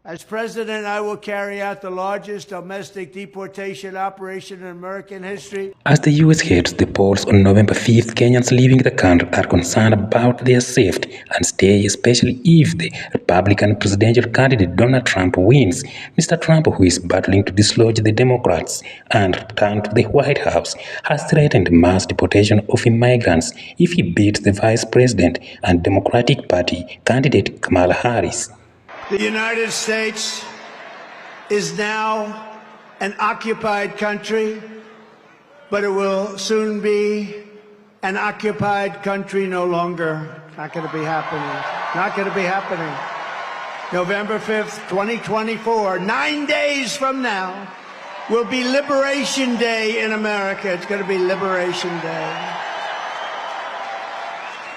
As president, I will carry out the largest domestic deportation operation in American history. As the U.S. hits the polls on November 5th, Kenyans leaving the country are concerned about their safety and stay, especially if the Republican presidential candidate Donald Trump wins. Mr. Trump, who is battling to dislodge the Democrats and return to the White House, has threatened mass deportation of immigrants if he beats the Vice President and Democratic Party candidate Kamala Harris. The United States is now an occupied country, but it will soon be an occupied country no longer. Not going to be happening. Not going to be happening. November 5th, 2024, 9 days from now, will be Liberation Day in America. It's going to be Liberation Day.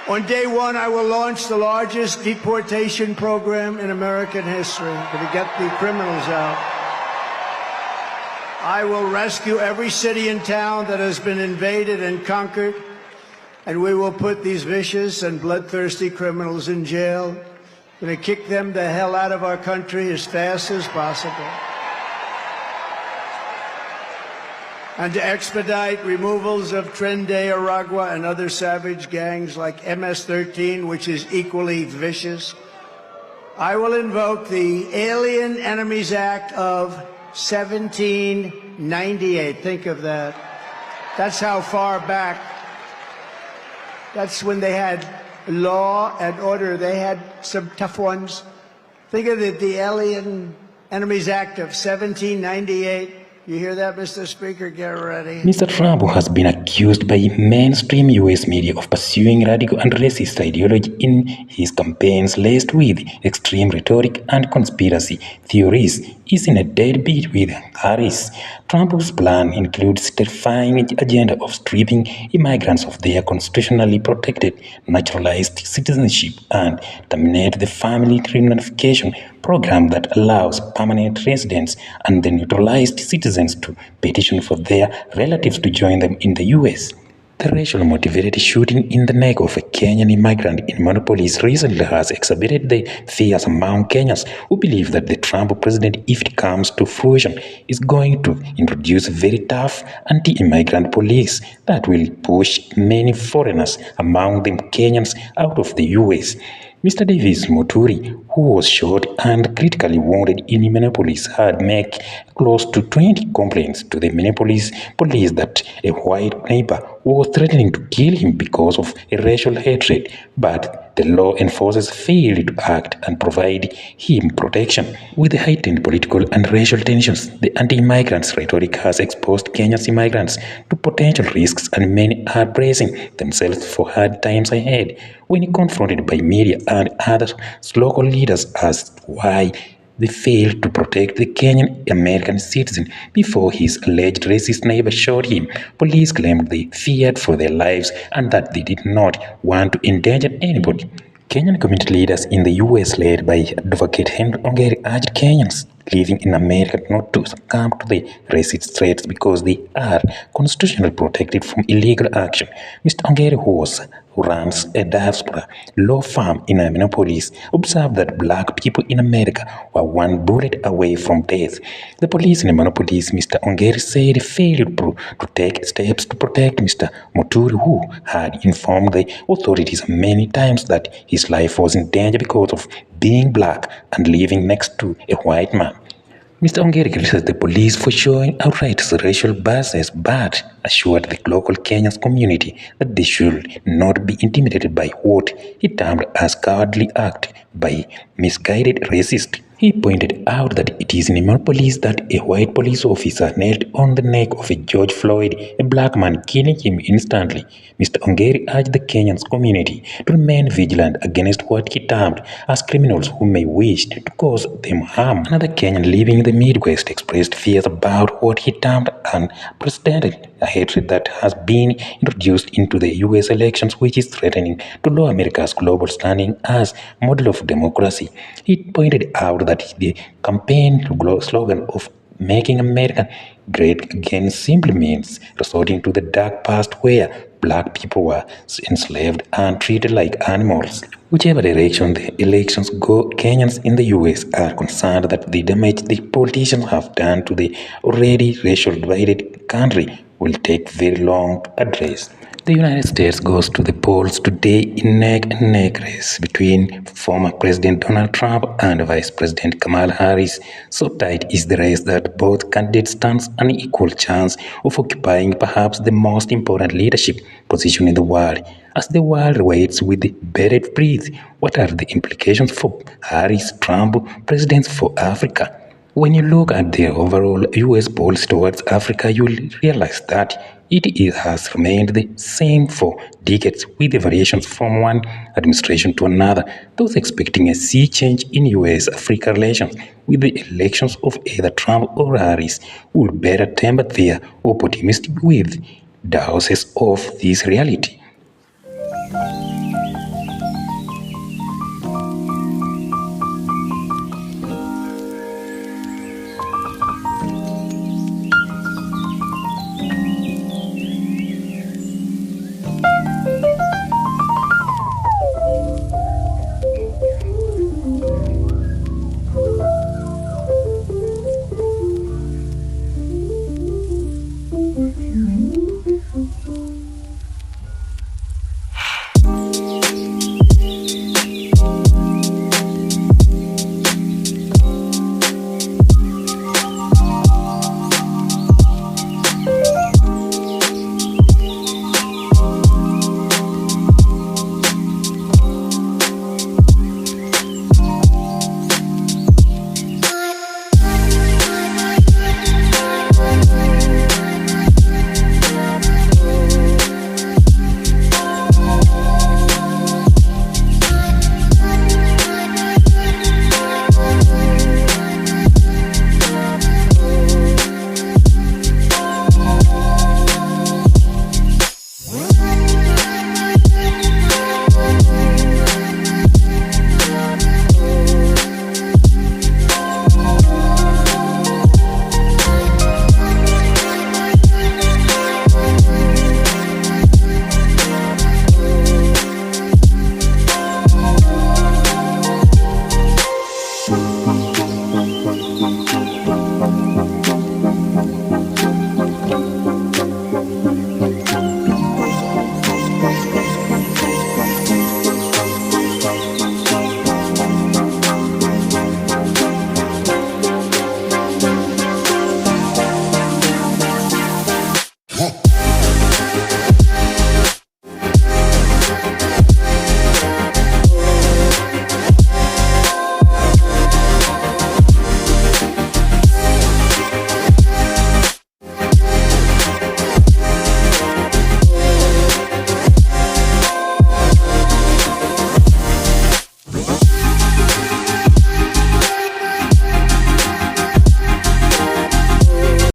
On day one, I will launch the largest deportation program in American history to get the criminals out. I will rescue every city and town that has been invaded and conquered, and we will put these vicious and bloodthirsty criminals in jail. We're going to kick them the hell out of our country as fast as possible. And to expedite removals of Tren de Aragua and other savage gangs like MS-13, which is equally vicious, I will invoke the Alien Enemies Act of 1798. Think of that. That's how far back. That's when they had law and order. They had some tough ones. Think of it, the Alien Enemies Act of 1798. You hear that, Mr. Speaker? Get ready. Mr. Trump has been accused by mainstream U.S. media of pursuing radical and racist ideology in his campaigns laced with extreme rhetoric and conspiracy theories. Is in a deadbeat with Harris. Trump's plan includes a terrifying agenda of stripping immigrants of their constitutionally protected naturalized citizenship and terminate the family reunification program that allows permanent residents and the naturalized citizens to petition for their relatives to join them in the U.S. The racially motivated shooting in the neck of a Kenyan immigrant in Minneapolis recently has exacerbated the fears among Kenyans who believe that the Trump president, if it comes to fruition, is going to introduce very tough anti-immigrant police that will push many foreigners, among them Kenyans, out of the U.S. Mr. Davis Muturi, who was shot and critically wounded in Minneapolis, had made close to 20 complaints to the Minneapolis police that a white neighbor was threatening to kill him because of a racial hatred, but the law enforcers failed to act and provide him protection. With the heightened political and racial tensions, the anti-immigrants rhetoric has exposed Kenya's immigrants to potential risks, and many are bracing themselves for hard times ahead when confronted by media and other local leaders as to why they failed to protect the Kenyan American citizen before his alleged racist neighbor shot him. Police claimed they feared for their lives and that they did not want to endanger anybody. Kenyan community leaders in the U.S. led by Advocate Henry Ongeri urged Kenyans living in America not to succumb to the racist threats because they are constitutionally protected from illegal action. Mr. Ongeri, who runs a diaspora law firm in Minneapolis, observed that black people in America were one bullet away from death. The police in Minneapolis, Mr. Ongeri said, failed to take steps to protect Mr. Muturi, who had informed the authorities many times that his life was in danger because of being black and living next to a white man. Mr. Ongeri criticized the police for showing outright racial biases, but assured the local Kenyan community that they should not be intimidated by what he termed as cowardly act by misguided racists. He pointed out that it is in Minneapolis that a white police officer knelt on the neck of a George Floyd, a black man, killing him instantly. Mr. Ongeri urged the Kenyan community to remain vigilant against what he termed as criminals who may wish to cause them harm. Another Kenyan living in the Midwest expressed fears about what he termed unprecedented hatred that has been introduced into the U.S. elections, which is threatening to lower America's global standing as model of democracy. He pointed out that the campaign slogan of Making America Great Again simply means resorting to the dark past where black people were enslaved and treated like animals. Whichever direction the elections go, Kenyans in the US are concerned that the damage the politicians have done to the already racially divided country will take very long to address. The United States goes to the polls today in neck-and-neck race between former President Donald Trump and Vice President Kamala Harris. So tight is the race that both candidates stand an equal chance of occupying perhaps the most important leadership position in the world. As the world waits with bated breath, what are the implications for Harris-Trump presidents for Africa? When you look at the overall US policy towards Africa, you will realize that it has remained the same for decades with the variations from one administration to another. Those expecting a sea change in US-Africa relations with the elections of either Trump or Harris will better temper their optimism with doses of this reality.